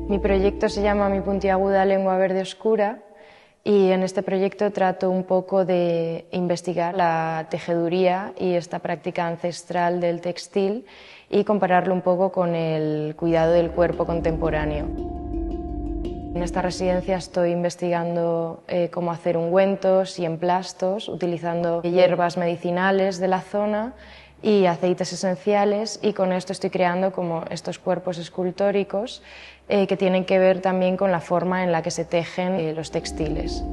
Mi proyecto se llama Mi puntiaguda lengua verde oscura y en este proyecto trato un poco de investigar la tejeduría y esta práctica ancestral del textil y compararlo un poco con el cuidado del cuerpo contemporáneo. En esta residencia estoy investigando cómo hacer ungüentos y emplastos utilizando hierbas medicinales de la zona y aceites esenciales, y con esto estoy creando como estos cuerpos escultóricos que tienen que ver también con la forma en la que se tejen los textiles.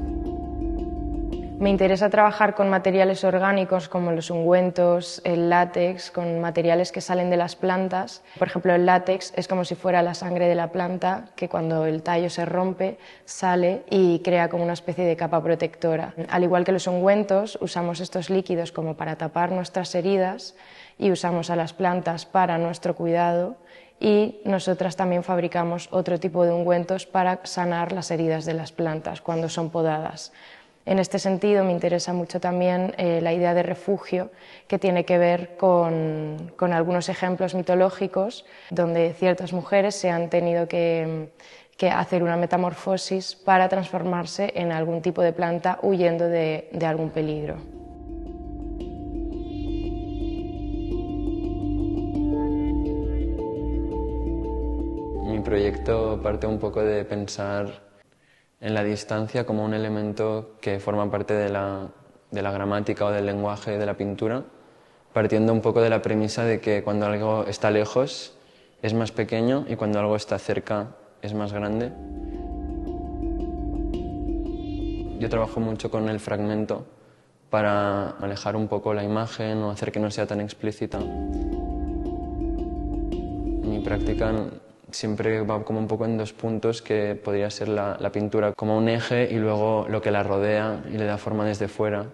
Me interesa trabajar con materiales orgánicos como los ungüentos, el látex, con materiales que salen de las plantas. Por ejemplo, el látex es como si fuera la sangre de la planta, que cuando el tallo se rompe sale y crea como una especie de capa protectora. Al igual que los ungüentos, usamos estos líquidos como para tapar nuestras heridas y usamos a las plantas para nuestro cuidado, y nosotras también fabricamos otro tipo de ungüentos para sanar las heridas de las plantas cuando son podadas. En este sentido me interesa mucho también la idea de refugio, que tiene que ver con algunos ejemplos mitológicos donde ciertas mujeres se han tenido que hacer una metamorfosis para transformarse en algún tipo de planta huyendo de algún peligro. Mi proyecto parte un poco de pensar en la distancia como un elemento que forma parte de la gramática o del lenguaje de la pintura, partiendo un poco de la premisa de que cuando algo está lejos es más pequeño y cuando algo está cerca es más grande. Yo trabajo mucho con el fragmento para alejar un poco la imagen o hacer que no sea tan explícita. Mi práctica siempre va como un poco en dos puntos, que podría ser la pintura como un eje y luego lo que la rodea y le da forma desde fuera,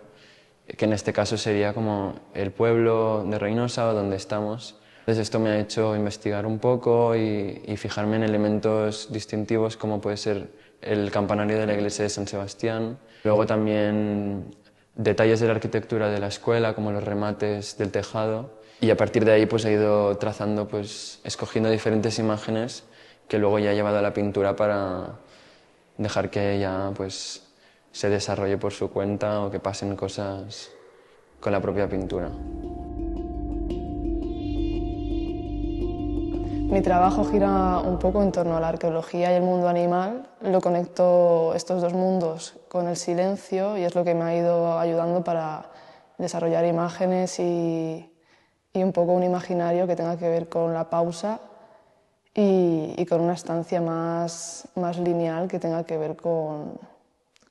que en este caso sería como el pueblo de Reynosa o donde estamos. Entonces esto me ha hecho investigar un poco y fijarme en elementos distintivos como puede ser el campanario de la iglesia de San Sebastián, luego también detalles de la arquitectura de la escuela como los remates del tejado. Y a partir de ahí pues he ido trazando, pues escogiendo diferentes imágenes que luego ya he llevado a la pintura para dejar que ella pues se desarrolle por su cuenta o que pasen cosas con la propia pintura. Mi trabajo gira un poco en torno a la arqueología y el mundo animal. Lo conecto estos dos mundos con el silencio y es lo que me ha ido ayudando para desarrollar imágenes y un poco un imaginario que tenga que ver con la pausa y con una estancia más lineal que tenga que ver con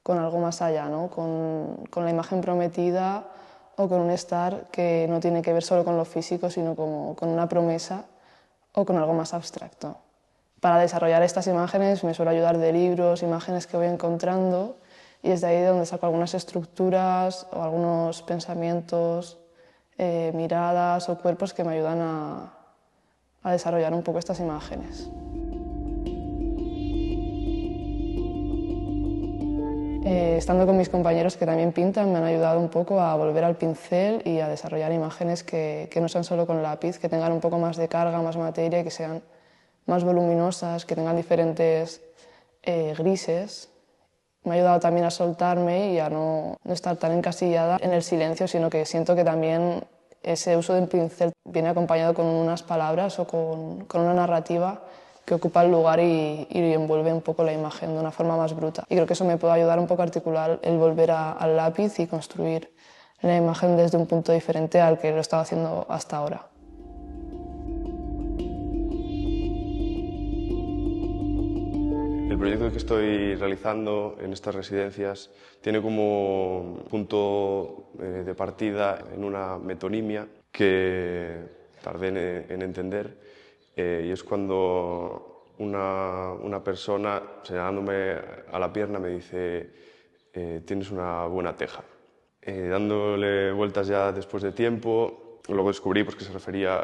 algo más allá, ¿no? con la imagen prometida o con un estar que no tiene que ver solo con lo físico, sino como con una promesa o con algo más abstracto. Para desarrollar estas imágenes me suelo ayudar de libros, imágenes que voy encontrando, y es de ahí de donde saco algunas estructuras o algunos pensamientos, miradas o cuerpos que me ayudan a desarrollar un poco estas imágenes. Estando con mis compañeros que también pintan, me han ayudado un poco a volver al pincel y a desarrollar imágenes que no sean solo con lápiz, que tengan un poco más de carga, más materia, que sean más voluminosas, que tengan diferentes grises. Me ha ayudado también a soltarme y a no estar tan encasillada en el silencio, sino que siento que también ese uso del pincel viene acompañado con unas palabras o con una narrativa que ocupa el lugar y envuelve un poco la imagen de una forma más bruta. Y creo que eso me puede ayudar un poco a articular el volver al lápiz y construir la imagen desde un punto diferente al que lo estaba haciendo hasta ahora. El proyecto que estoy realizando en estas residencias tiene como punto de partida en una metonimia que tardé en entender, y es cuando una persona, señalándome a la pierna, me dice tienes una buena teja. Dándole vueltas ya después de tiempo, luego descubrí pues, que se refería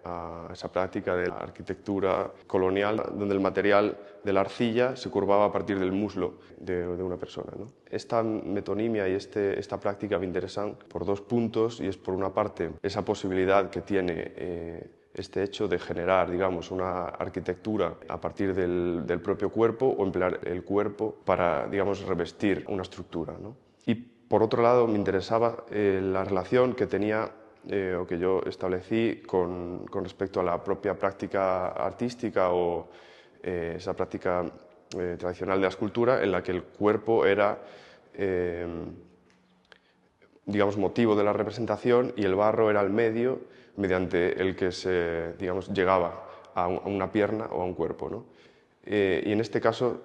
a esa práctica de la arquitectura colonial, donde el material de la arcilla se curvaba a partir del muslo de una persona, ¿no? Esta metonimia y esta práctica me interesan por dos puntos, y es por una parte esa posibilidad que tiene este hecho de generar, digamos, una arquitectura a partir del propio cuerpo o emplear el cuerpo para, digamos, revestir una estructura, ¿no? Y por otro lado me interesaba la relación que tenía o que yo establecí con respecto a la propia práctica artística o esa práctica tradicional de la escultura en la que el cuerpo era digamos, motivo de la representación y el barro era el medio mediante el que se, digamos, llegaba a una pierna o a un cuerpo, ¿no? Y en este caso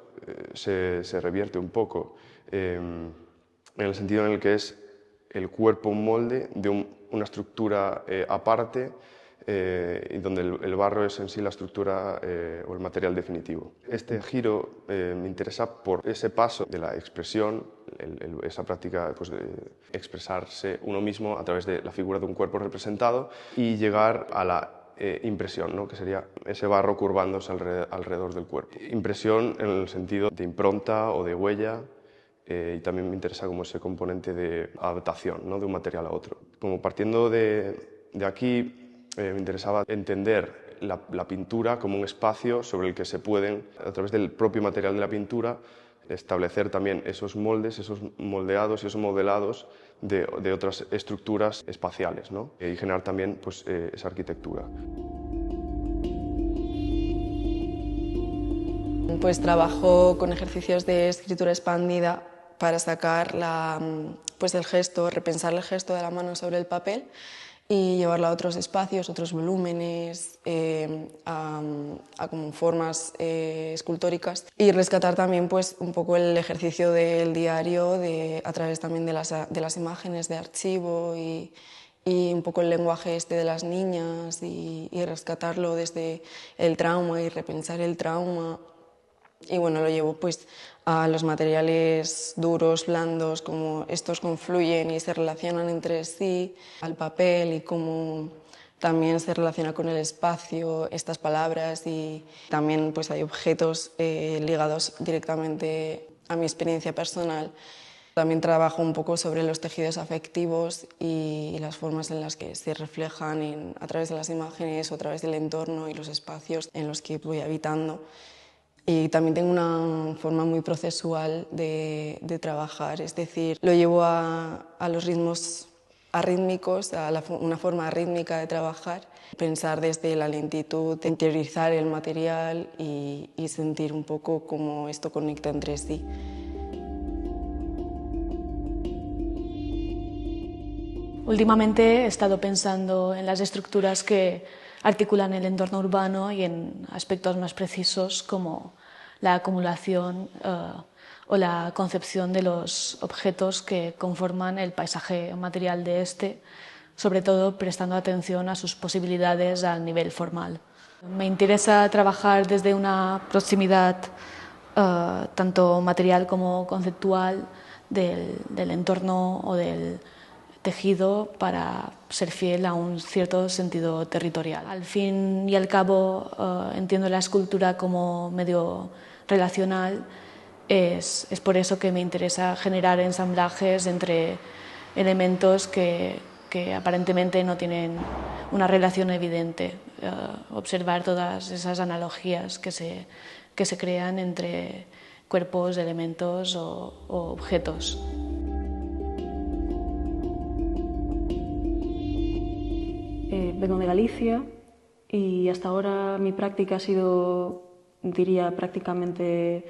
se revierte un poco en el sentido en el que es el cuerpo un molde de una estructura aparte y donde el barro es en sí la estructura o el material definitivo. Este giro me interesa por ese paso de la expresión, esa práctica pues, de expresarse uno mismo a través de la figura de un cuerpo representado y llegar a la impresión, ¿no? Que sería ese barro curvándose alrededor del cuerpo. Impresión en el sentido de impronta o de huella, y también me interesa como ese componente de adaptación, ¿no? De un material a otro. Como partiendo de aquí, me interesaba entender la pintura como un espacio sobre el que se pueden, a través del propio material de la pintura, establecer también esos moldes, esos moldeados y esos modelados de otras estructuras espaciales, ¿no? Y generar también pues, esa arquitectura. Pues trabajo con ejercicios de escritura expandida para sacar pues el gesto, repensar el gesto de la mano sobre el papel y llevarla a otros espacios, otros volúmenes, a como formas escultóricas y rescatar también pues, un poco el ejercicio del diario a través también de las imágenes de archivo y un poco el lenguaje de las niñas y rescatarlo desde el trauma y repensar el trauma. Y bueno, lo llevo pues a los materiales duros, blandos, como estos confluyen y se relacionan entre sí, al papel y cómo también se relaciona con el espacio, estas palabras y también pues hay objetos ligados directamente a mi experiencia personal. También trabajo un poco sobre los tejidos afectivos y las formas en las que se reflejan a través de las imágenes o a través del entorno y los espacios en los que voy habitando. Y también tengo una forma muy procesual de trabajar, es decir, lo llevo a los ritmos arrítmicos, a una forma rítmica de trabajar, pensar desde la lentitud, interiorizar el material y sentir un poco cómo esto conecta entre sí. Últimamente he estado pensando en las estructuras que articulan el entorno urbano y en aspectos más precisos como la acumulación o la concepción de los objetos que conforman el paisaje material de este, sobre todo prestando atención a sus posibilidades a nivel formal. Me interesa trabajar desde una proximidad tanto material como conceptual del entorno o del tejido para ser fiel a un cierto sentido territorial. Al fin y al cabo, entiendo la escultura como medio relacional. Es por eso que me interesa generar ensamblajes entre elementos que aparentemente no tienen una relación evidente. Observar todas esas analogías que se crean entre cuerpos, elementos o objetos. Vengo de Galicia y hasta ahora mi práctica ha sido, diría, prácticamente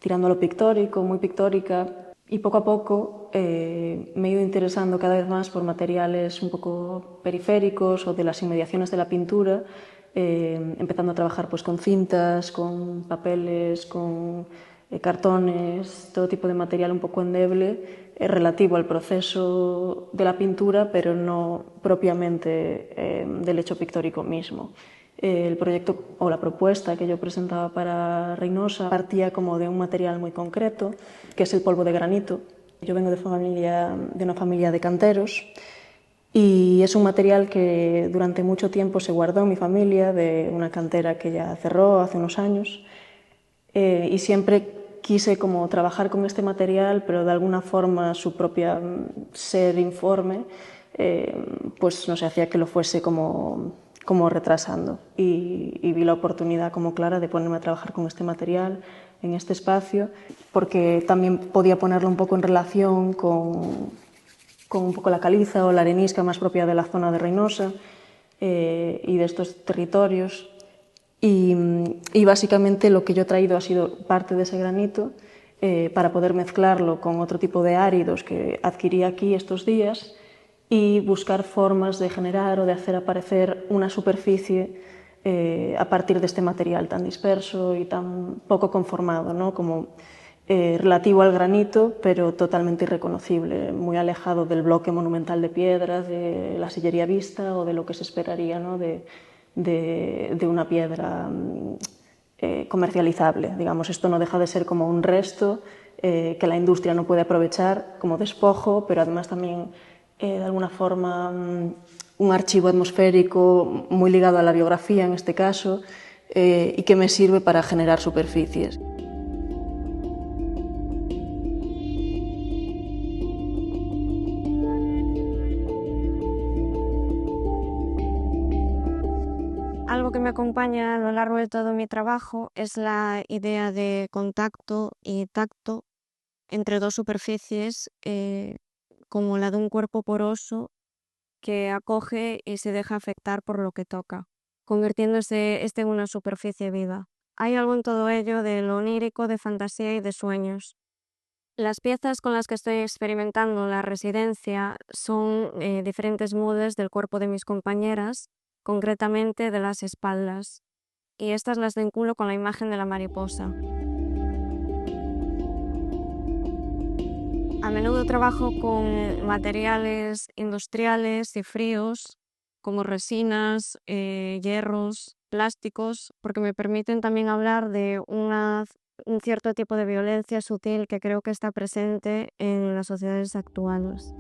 tirando a lo pictórico, muy pictórica, y poco a poco me he ido interesando cada vez más por materiales un poco periféricos o de las inmediaciones de la pintura, empezando a trabajar pues, con cintas, con papeles, con cartones, todo tipo de material un poco endeble relativo al proceso de la pintura, pero no propiamente del hecho pictórico mismo. El proyecto o la propuesta que yo presentaba para Reynosa partía como de un material muy concreto, que es el polvo de granito. Yo vengo de una familia de canteros y es un material que durante mucho tiempo se guardó en mi familia, de una cantera que ya cerró hace unos años, y siempre quise como trabajar con este material, pero de alguna forma su propia ser informe, pues no sé, hacía que lo fuese como como retrasando y vi la oportunidad como clara de ponerme a trabajar con este material en este espacio, porque también podía ponerlo un poco en relación con un poco la caliza o la arenisca más propia de la zona de Reynosa y de estos territorios. Y básicamente lo que yo he traído ha sido parte de ese granito para poder mezclarlo con otro tipo de áridos que adquirí aquí estos días y buscar formas de generar o de hacer aparecer una superficie a partir de este material tan disperso y tan poco conformado, ¿no? Como relativo al granito, pero totalmente irreconocible, muy alejado del bloque monumental de piedra, de la sillería vista o de lo que se esperaría, ¿no? de una piedra comercializable. Digamos, esto no deja de ser como un resto que la industria no puede aprovechar como despojo, pero además también de alguna forma un archivo atmosférico muy ligado a la biografía en este caso y que me sirve para generar superficies. Algo que me acompaña a lo largo de todo mi trabajo es la idea de contacto y tacto entre dos superficies, como la de un cuerpo poroso que acoge y se deja afectar por lo que toca, convirtiéndose en una superficie viva. Hay algo en todo ello de lo onírico, de fantasía y de sueños. Las piezas con las que estoy experimentando la residencia son diferentes moldes del cuerpo de mis compañeras, concretamente de las espaldas, y estas las vinculo con la imagen de la mariposa. A menudo trabajo con materiales industriales y fríos, como resinas, hierros, plásticos, porque me permiten también hablar de un cierto tipo de violencia sutil que creo que está presente en las sociedades actuales.